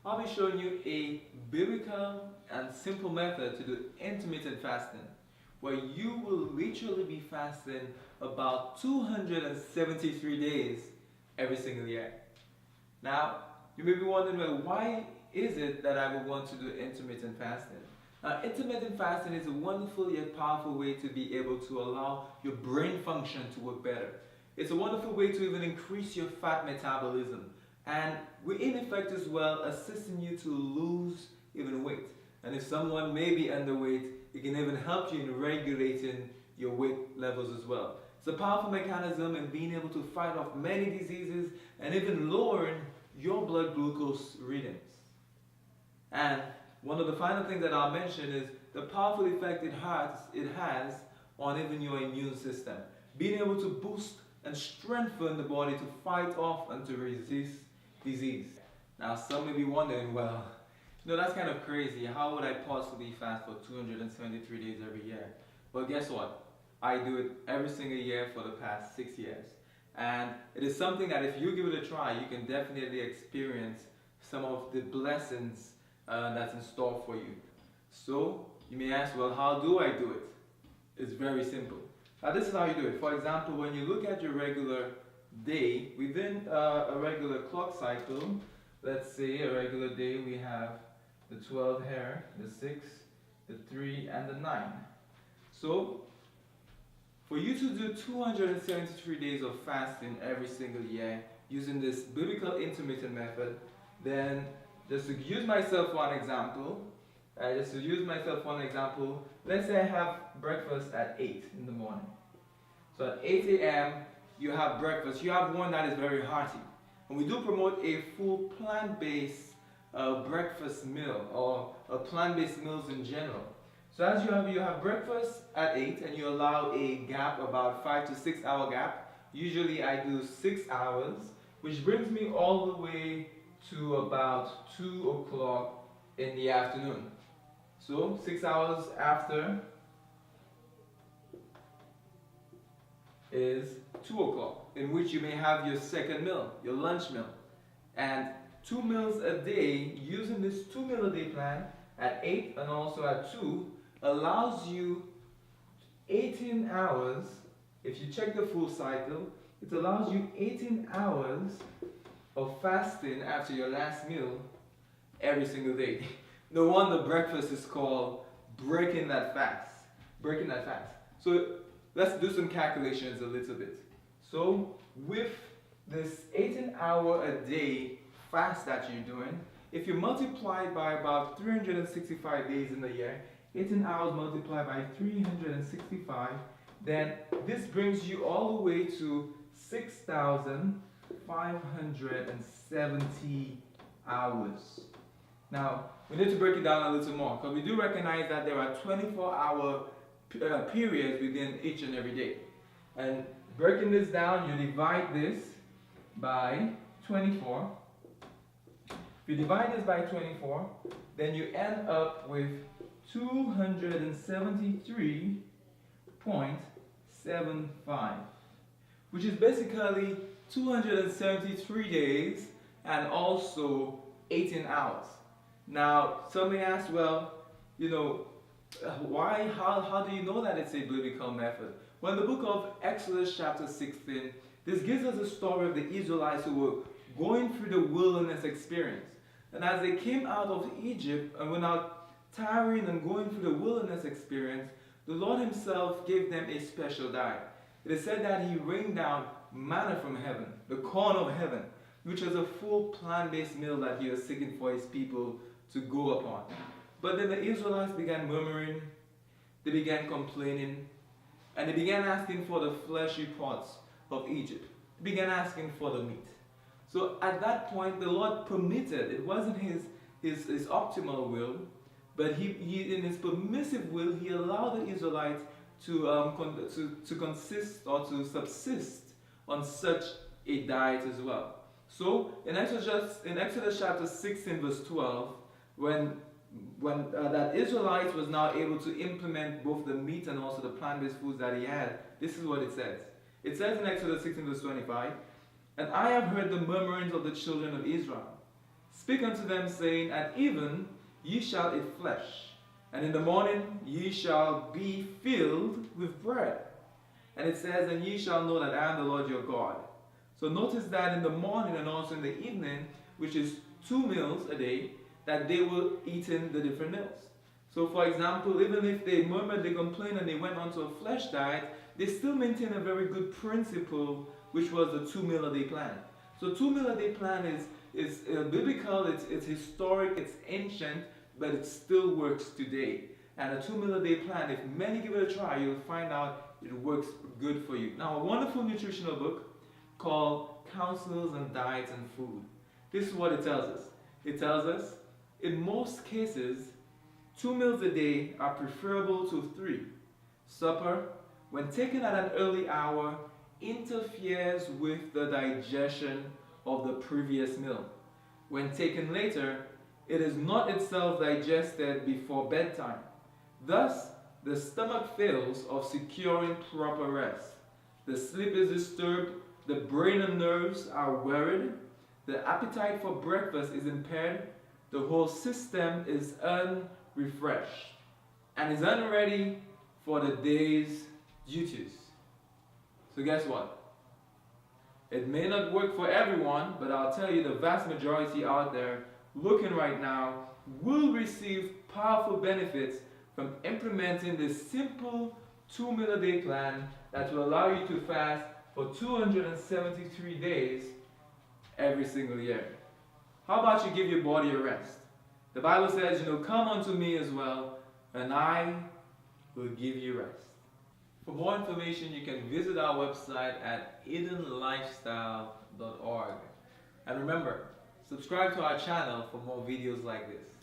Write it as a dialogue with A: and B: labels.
A: I'll be showing you a biblical and simple method to do intermittent fasting, where you will literally be fasting about 273 days every single year. Now, you may be wondering, well, why is it that I would want to do intermittent fasting? Now, intermittent fasting is a wonderful yet powerful way to be able to allow your brain function to work better. It's a wonderful way to even increase your fat metabolism, and we in effect as well assisting you to lose even weight. And if someone may be underweight, it can even help you in regulating your weight levels as well. It's a powerful mechanism in being able to fight off many diseases and even lowering your blood glucose readings. And one of the final things that I'll mention is the powerful effect it has on even your immune system. Being able to boost and strengthen the body to fight off and to resist disease. Now, some may be wondering, well, that's kind of crazy. How would I possibly fast for 273 days every year? Well, guess what? I do it every single year for the past 6 years. And it is something that if you give it a try, you can definitely experience some of the blessings that's in store for you. So, you may ask, well, how do I do it? It's very simple. Now, this is how you do it. For example, when you look at your regular day, within a regular clock cycle, let's say a regular day, we have the 12 here, the 6, the 3, and the 9. So, for you to do 273 days of fasting every single year using this biblical intermittent method, then just to use myself one example, let's say I have breakfast at 8 in the morning. So at 8 a.m. you have breakfast. You have one that is very hearty. And we do promote a full plant-based breakfast meal, or plant-based meals in general. So as you have breakfast at 8 and you allow a gap, about 5 to 6 hour gap. Usually I do 6 hours, which brings me all the way to about 2 o'clock in the afternoon. So 6 hours after is 2 o'clock, in which you may have your second meal, your lunch meal. And 2 meals a day, using this 2 meal a day plan at 8 and also at 2, allows you 18 hours. If you check the full cycle, it allows you 18 hours of fasting after your last meal every single day. No wonder breakfast is called breaking that fast. Breaking that fast. So let's do some calculations a little bit. So with this 18-hour a day fast that you're doing, if you multiply by about 365 days in the year, 18 hours multiplied by 365, then this brings you all the way to 6,570 hours. Now, we need to break it down a little more, because we do recognize that there are 24-hour periods within each and every day. And breaking this down, you divide this by 24. If you divide this by 24, then you end up with 273.75, which is basically 273 days and also 18 hours. Now, some may ask, well, how do you know that it's a biblical method? Well, in the book of Exodus chapter 16, this gives us a story of the Israelites who were going through the wilderness experience. And as they came out of Egypt and were now tiring and going through the wilderness experience, the Lord himself gave them a special diet. It is said that he rained down manna from heaven, the corn of heaven, which was a full plant-based meal that he was seeking for his people to go upon. But then the Israelites began murmuring, they began complaining, and they began asking for the fleshy parts of Egypt. They began asking for the meat. So at that point, the Lord permitted, it wasn't his optimal will, but he in his permissive will, he allowed the Israelites to consist or to subsist on such a diet as well. So in Exodus chapter 16 verse 12, when that Israelite was now able to implement both the meat and also the plant-based foods that he had, this is what it says. It says in Exodus 16 verse 25, "And I have heard the murmurings of the children of Israel, Speak unto them, saying, At even ye shall eat flesh, and in the morning ye shall be filled with bread. And it says, And ye shall know that I am the Lord your God. So notice that in the morning and also in the evening, which is 2 meals a day, that they were eating the different meals. So for example, even if they murmured, they complained, and they went on to a flesh diet, they still maintain a very good principle, which was the 2 meal a day plan. So 2 meal a day plan is biblical, it's historic, it's ancient, but it still works today. And a 2 meal a day plan, if many give it a try, you'll find out it works good for you. Now, a wonderful nutritional book called Counsels on Diet and Food. This is what it tells us. It tells us, in most cases, 2 meals a day are preferable to 3. Supper, when taken at an early hour, interferes with the digestion of the previous meal. When taken later, it is not itself digested before bedtime. Thus, the stomach fails of securing proper rest. The sleep is disturbed, the brain and nerves are worried, the appetite for breakfast is impaired, the whole system is unrefreshed, and is unready for the day's duties. So guess what? It may not work for everyone, but I'll tell you the vast majority out there looking right now will receive powerful benefits from implementing this simple 2 meal a day plan that will allow you to fast for 273 days every single year. How about you give your body a rest? The Bible says, come unto me as well, and I will give you rest. For more information, you can visit our website at edenlifestyle.org. And remember, subscribe to our channel for more videos like this.